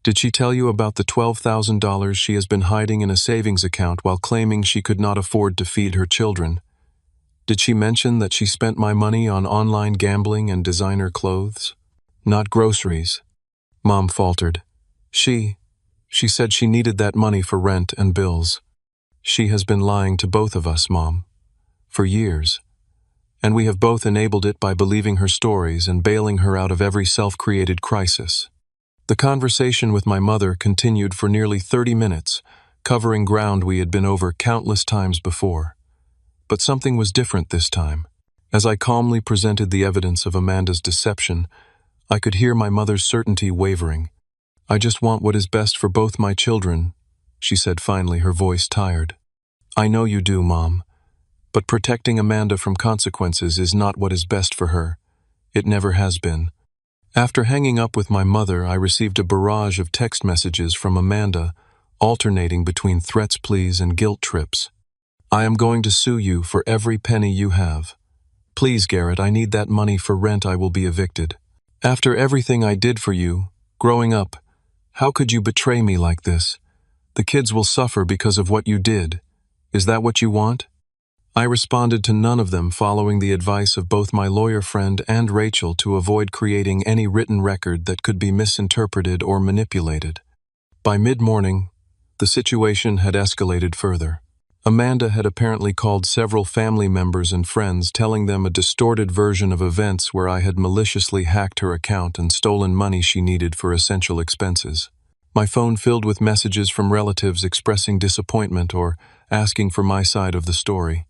Did she tell you about the $12,000 she has been hiding in a savings account while claiming she could not afford to feed her children? Did she mention that she spent my money on online gambling and designer clothes? Not groceries. Mom faltered. She said she needed that money for rent and bills. She has been lying to both of us, Mom. For years. And we have both enabled it by believing her stories and bailing her out of every self-created crisis. The conversation with my mother continued for nearly 30 minutes, covering ground we had been over countless times before. But something was different this time. As I calmly presented the evidence of Amanda's deception, I could hear my mother's certainty wavering. I just want what is best for both my children, she said finally, her voice tired. I know you do, Mom. But protecting Amanda from consequences is not what is best for her. It never has been. After hanging up with my mother, I received a barrage of text messages from Amanda, alternating between threats, pleas, and guilt trips. I am going to sue you for every penny you have. Please, Garrett, I need that money for rent. I will be evicted. After everything I did for you, growing up, how could you betray me like this? The kids will suffer because of what you did. Is that what you want? I responded to none of them, following the advice of both my lawyer friend and Rachel to avoid creating any written record that could be misinterpreted or manipulated. By mid-morning, the situation had escalated further. Amanda had apparently called several family members and friends, telling them a distorted version of events where I had maliciously hacked her account and stolen money she needed for essential expenses. My phone filled with messages from relatives expressing disappointment or asking for my side of the story.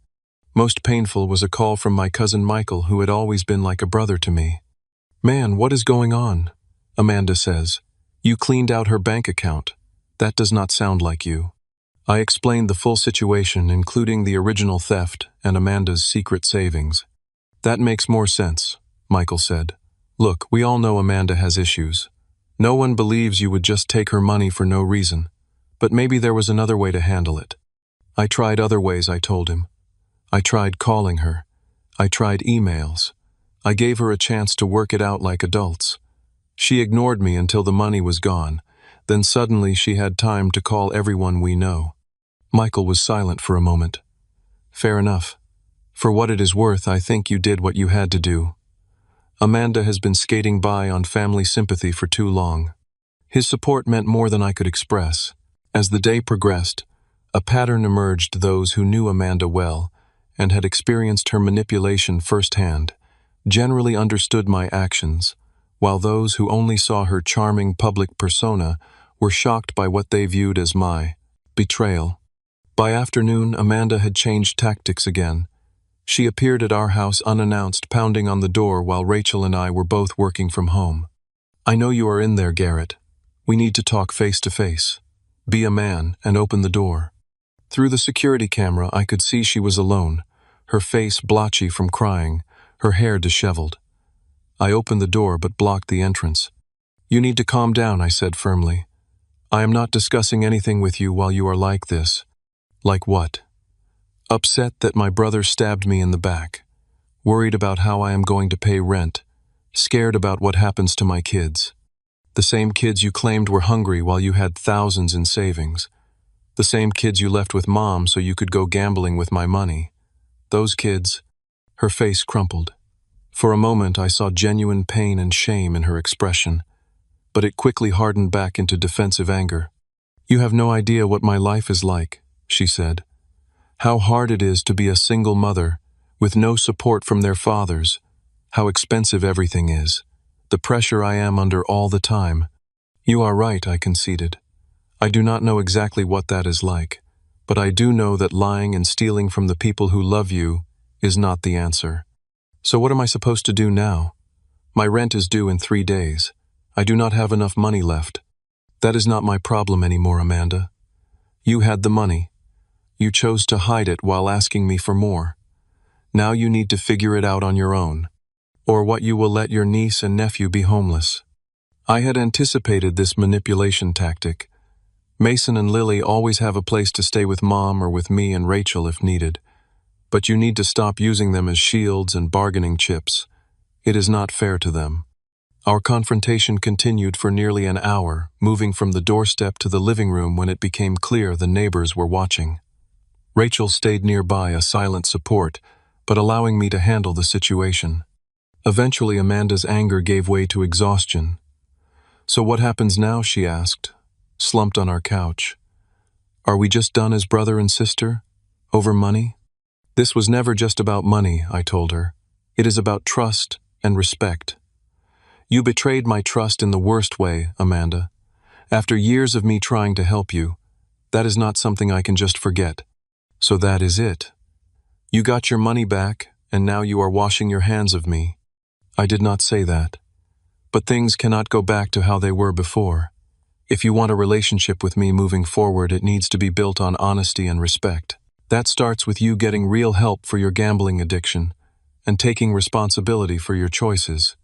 Most painful was a call from my cousin Michael, who had always been like a brother to me. Man, what is going on? Amanda says. You cleaned out her bank account. That does not sound like you. I explained the full situation, including the original theft and Amanda's secret savings. That makes more sense, Michael said. Look, we all know Amanda has issues. No one believes you would just take her money for no reason. But maybe there was another way to handle it. I tried other ways, I told him. I tried calling her. I tried emails. I gave her a chance to work it out like adults. She ignored me until the money was gone. Then suddenly she had time to call everyone we know. Michael was silent for a moment. Fair enough. For what it is worth, I think you did what you had to do. Amanda has been skating by on family sympathy for too long. His support meant more than I could express. As the day progressed, a pattern emerged. Those who knew Amanda well and had experienced her manipulation firsthand generally understood my actions, while those who only saw her charming public persona were shocked by what they viewed as my betrayal. By afternoon, Amanda had changed tactics again. She appeared at our house unannounced, pounding on the door while Rachel and I were both working from home. I know you are in there, Garrett. We need to talk face to face. Be a man and open the door. Through the security camera, I could see she was alone, her face blotchy from crying, her hair disheveled. I opened the door but blocked the entrance. "You need to calm down," I said firmly. "I am not discussing anything with you while you are like this." "Like what?" "Upset that my brother stabbed me in the back. Worried about how I am going to pay rent. Scared about what happens to my kids. The same kids you claimed were hungry while you had thousands in savings. The same kids you left with Mom so you could go gambling with my money. Those kids." Her face crumpled. For a moment I saw genuine pain and shame in her expression, but it quickly hardened back into defensive anger. "You have no idea what my life is like," she said. "How hard it is to be a single mother, with no support from their fathers. How expensive everything is. The pressure I am under all the time." "You are right," I conceded. "I do not know exactly what that is like, but I do know that lying and stealing from the people who love you is not the answer." "So what am I supposed to do now? My rent is due in 3 days. I do not have enough money left." "That is not my problem anymore, Amanda. You had the money. You chose to hide it while asking me for more. Now you need to figure it out on your own, or what you will let your niece and nephew be homeless." I had anticipated this manipulation tactic. Mason and Lily always have a place to stay with Mom or with me and Rachel if needed. But you need to stop using them as shields and bargaining chips. It is not fair to them. Our confrontation continued for nearly an hour, moving from the doorstep to the living room when it became clear the neighbors were watching. Rachel stayed nearby, a silent support, but allowing me to handle the situation. Eventually, Amanda's anger gave way to exhaustion. "So what happens now?" she asked, slumped on our couch. "Are we just done as brother and sister? Over money?" "This was never just about money," I told her. "It is about trust and respect. You betrayed my trust in the worst way, Amanda. After years of me trying to help you, that is not something I can just forget. So that is it. You got your money back, and now you are washing your hands of me." "I did not say that. But things cannot go back to how they were before. If you want a relationship with me moving forward, it needs to be built on honesty and respect. That starts with you getting real help for your gambling addiction and taking responsibility for your choices."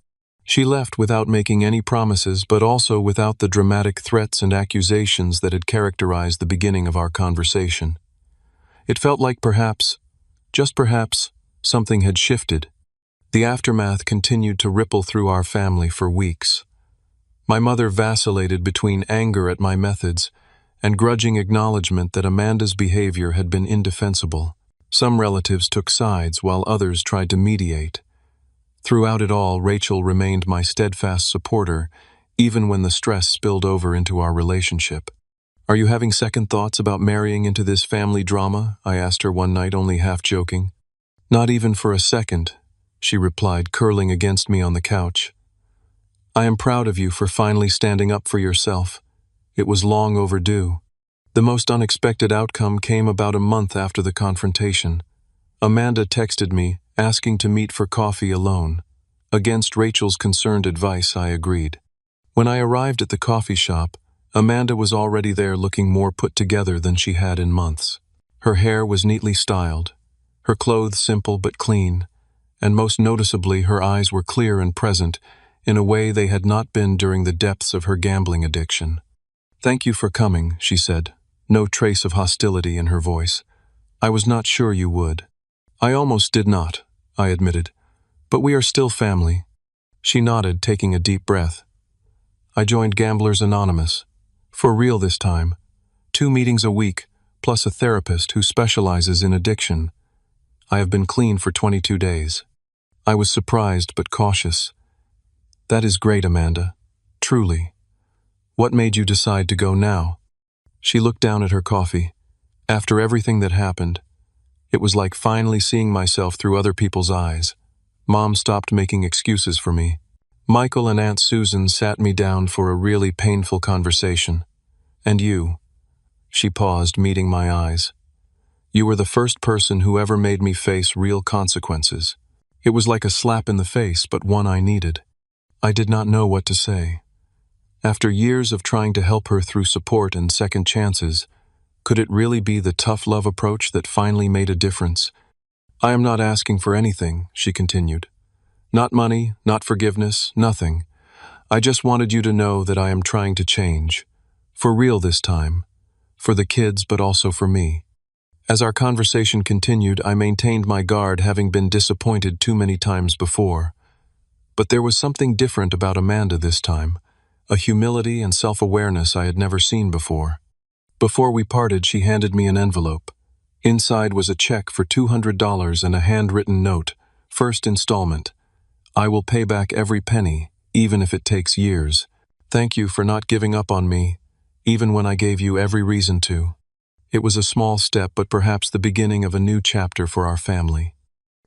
She left without making any promises, but also without the dramatic threats and accusations that had characterized the beginning of our conversation. It felt like perhaps, just perhaps, something had shifted. The aftermath continued to ripple through our family for weeks. My mother vacillated between anger at my methods and grudging acknowledgement that Amanda's behavior had been indefensible. Some relatives took sides while others tried to mediate. Throughout it all, Rachel remained my steadfast supporter, even when the stress spilled over into our relationship. "Are you having second thoughts about marrying into this family drama?" I asked her one night, only half joking. "Not even for a second," she replied, curling against me on the couch. "I am proud of you for finally standing up for yourself. It was long overdue." The most unexpected outcome came about a month after the confrontation. Amanda texted me, asking to meet for coffee alone. Against Rachel's concerned advice, I agreed. When I arrived at the coffee shop, Amanda was already there, looking more put together than she had in months. Her hair was neatly styled, her clothes simple but clean, and most noticeably her eyes were clear and present in a way they had not been during the depths of her gambling addiction. "Thank you for coming," she said, no trace of hostility in her voice. "I was not sure you would." "I almost did not," I admitted, "but we are still family." She nodded, taking a deep breath. "I joined Gamblers Anonymous. For real this time. 2 meetings a week, plus a therapist who specializes in addiction. I have been clean for 22 days. I was surprised but cautious. "That is great, Amanda. Truly. What made you decide to go now?" She looked down at her coffee. "After everything that happened, it was like finally seeing myself through other people's eyes. Mom stopped making excuses for me. Michael and Aunt Susan sat me down for a really painful conversation. And you." She paused, meeting my eyes. "You were the first person who ever made me face real consequences." It was like a slap in the face, but one I needed. I did not know what to say. After years of trying to help her through support and second chances, Could it really be the tough love approach that finally made a difference? I am not asking for anything, she continued. Not money, not forgiveness, nothing. I just wanted you to know that I am trying to change. For real this time. For the kids, but also for me. As our conversation continued, I maintained my guard, having been disappointed too many times before. But there was something different about Amanda this time, a humility and self-awareness I had never seen before. Before we parted, she handed me an envelope. Inside was a check for $200 and a handwritten note, first installment. I will pay back every penny, even if it takes years. Thank you for not giving up on me, even when I gave you every reason to. It was a small step, but perhaps the beginning of a new chapter for our family.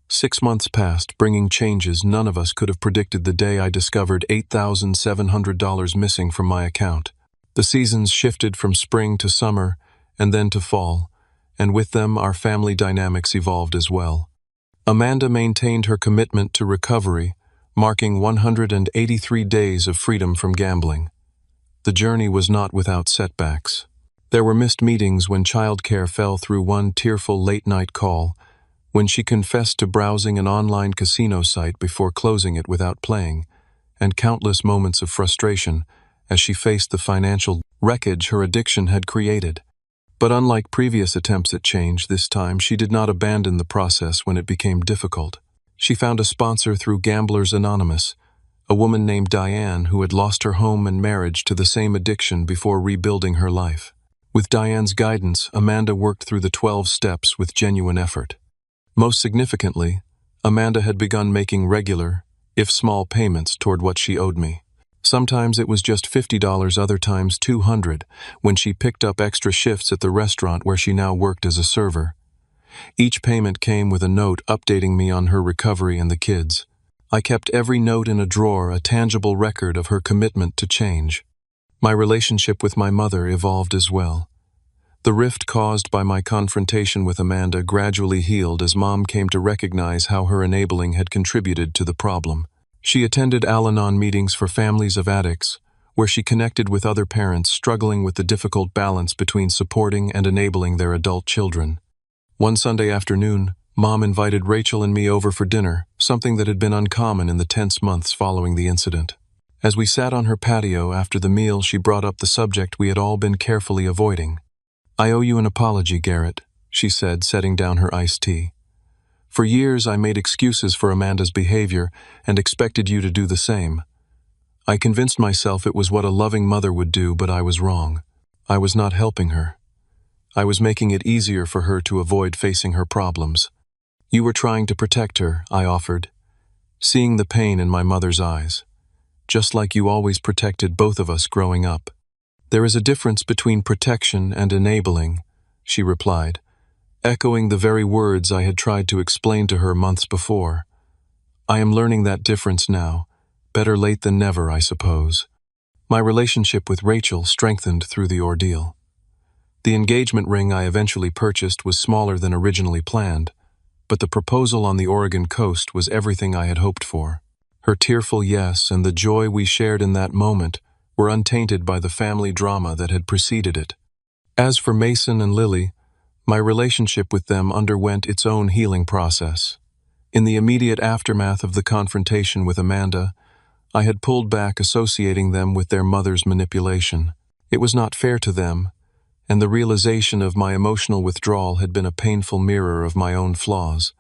6 months passed, bringing changes none of us could have predicted the day I discovered $8,700 missing from my account. The seasons shifted from spring to summer, and then to fall, and with them our family dynamics evolved as well. Amanda maintained her commitment to recovery, marking 183 days of freedom from gambling. The journey was not without setbacks. There were missed meetings when childcare fell through one tearful late-night call, when she confessed to browsing an online casino site before closing it without playing, and countless moments of frustration as she faced the financial wreckage her addiction had created. But unlike previous attempts at change, this time she did not abandon the process when it became difficult. She found a sponsor through Gamblers Anonymous, a woman named Diane who had lost her home and marriage to the same addiction before rebuilding her life. With Diane's guidance, Amanda worked through the 12 steps with genuine effort. Most significantly, Amanda had begun making regular, if small, payments toward what she owed me. Sometimes it was just $50, other times $200, when she picked up extra shifts at the restaurant where she now worked as a server. Each payment came with a note updating me on her recovery and the kids. I kept every note in a drawer, a tangible record of her commitment to change. My relationship with my mother evolved as well. The rift caused by my confrontation with Amanda gradually healed as Mom came to recognize how her enabling had contributed to the problem. She attended Al-Anon meetings for families of addicts, where she connected with other parents struggling with the difficult balance between supporting and enabling their adult children. One Sunday afternoon, Mom invited Rachel and me over for dinner, something that had been uncommon in the tense months following the incident. As we sat on her patio after the meal, she brought up the subject we had all been carefully avoiding. "I owe you an apology, Garrett," she said, setting down her iced tea. "For years I made excuses for Amanda's behavior and expected you to do the same. I convinced myself it was what a loving mother would do, but I was wrong. I was not helping her. I was making it easier for her to avoid facing her problems. You were trying to protect her," I offered, seeing the pain in my mother's eyes. "Just like you always protected both of us growing up." "There is a difference between protection and enabling," she replied, echoing the very words I had tried to explain to her months before. "I am learning that difference now. Better late than never, I suppose." My relationship with Rachel strengthened through the ordeal. The engagement ring I eventually purchased was smaller than originally planned, but the proposal on the Oregon coast was everything I had hoped for. Her tearful yes and the joy we shared in that moment were untainted by the family drama that had preceded it. As for Mason and Lily, my relationship with them underwent its own healing process. In the immediate aftermath of the confrontation with Amanda, I had pulled back, associating them with their mother's manipulation. It was not fair to them, and the realization of my emotional withdrawal had been a painful mirror of my own flaws.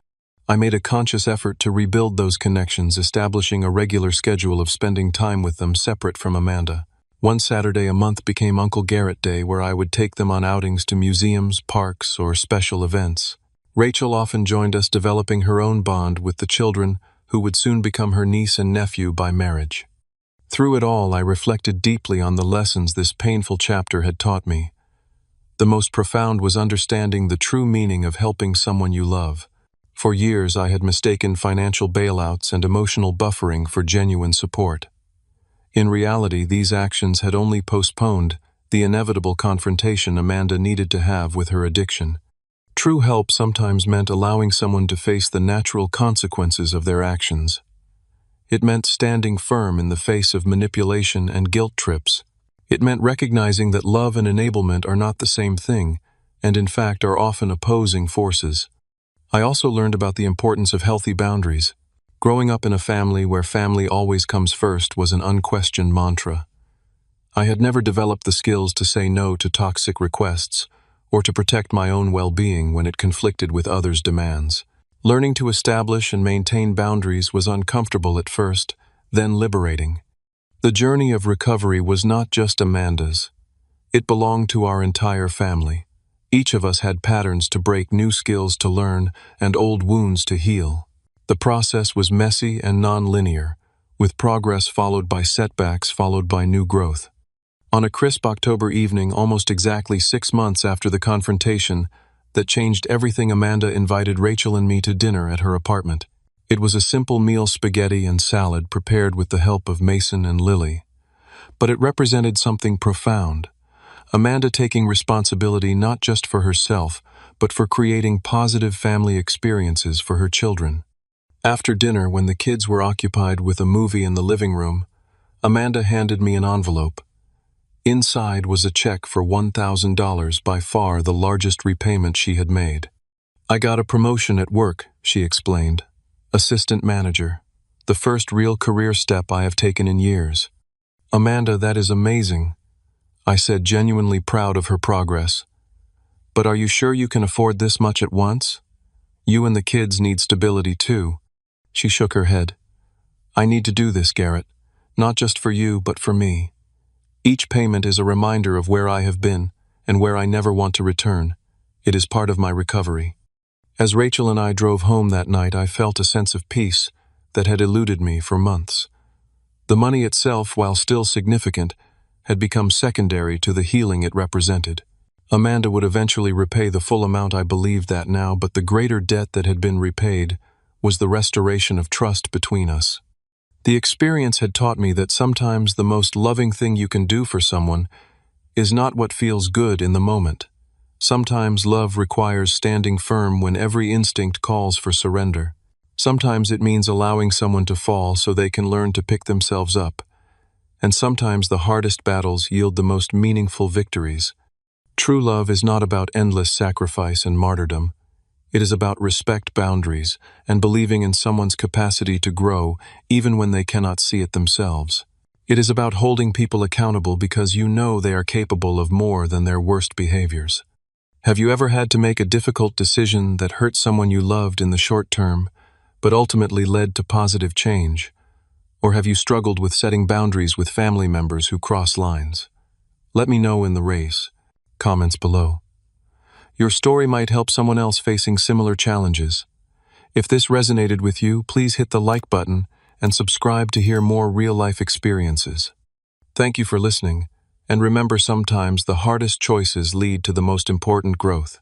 I made a conscious effort to rebuild those connections, establishing a regular schedule of spending time with them separate from Amanda. One Saturday a month became Uncle Garrett Day, where I would take them on outings to museums, parks, or special events. Rachel often joined us, developing her own bond with the children who would soon become her niece and nephew by marriage. Through it all, I reflected deeply on the lessons this painful chapter had taught me. The most profound was understanding the true meaning of helping someone you love. For years, I had mistaken financial bailouts and emotional buffering for genuine support. In reality, these actions had only postponed the inevitable confrontation Amanda needed to have with her addiction. True help sometimes meant allowing someone to face the natural consequences of their actions. It meant standing firm in the face of manipulation and guilt trips. It meant recognizing that love and enablement are not the same thing, and in fact are often opposing forces. I also learned about the importance of healthy boundaries. Growing up in a family where family always comes first was an unquestioned mantra. I had never developed the skills to say no to toxic requests or to protect my own well-being when it conflicted with others' demands. Learning to establish and maintain boundaries was uncomfortable at first, then liberating. The journey of recovery was not just Amanda's. It belonged to our entire family. Each of us had patterns to break, new skills to learn, and old wounds to heal. The process was messy and non-linear, with progress followed by setbacks followed by new growth. On a crisp October evening, almost exactly 6 months after the confrontation that changed everything, Amanda invited Rachel and me to dinner at her apartment. It was a simple meal, spaghetti and salad prepared with the help of Mason and Lily. But it represented something profound. Amanda taking responsibility not just for herself, but for creating positive family experiences for her children. After dinner, when the kids were occupied with a movie in the living room, Amanda handed me an envelope. Inside was a check for $1,000, by far the largest repayment she had made. "I got a promotion at work," she explained. "Assistant manager. The first real career step I have taken in years." "Amanda, that is amazing," I said, genuinely proud of her progress. "But are you sure you can afford this much at once? You and the kids need stability too." She shook her head. "I need to do this, Garrett. Not just for you, but for me. Each payment is a reminder of where I have been and where I never want to return. It is part of my recovery." As Rachel and I drove home that night, I felt a sense of peace that had eluded me for months. The money itself, while still significant, had become secondary to the healing it represented. Amanda would eventually repay the full amount, I believed that now, but the greater debt that had been repaid was the restoration of trust between us. The experience had taught me that sometimes the most loving thing you can do for someone is not what feels good in the moment. Sometimes love requires standing firm when every instinct calls for surrender. Sometimes it means allowing someone to fall so they can learn to pick themselves up. And sometimes the hardest battles yield the most meaningful victories. True love is not about endless sacrifice and martyrdom. It is about respect, boundaries, and believing in someone's capacity to grow even when they cannot see it themselves. It is about holding people accountable because you know they are capable of more than their worst behaviors. Have you ever had to make a difficult decision that hurt someone you loved in the short term, but ultimately led to positive change? Or have you struggled with setting boundaries with family members who cross lines? Let me know in the race. Comments below. Your story might help someone else facing similar challenges. If this resonated with you, please hit the like button and subscribe to hear more real-life experiences. Thank you for listening, and remember, sometimes the hardest choices lead to the most important growth.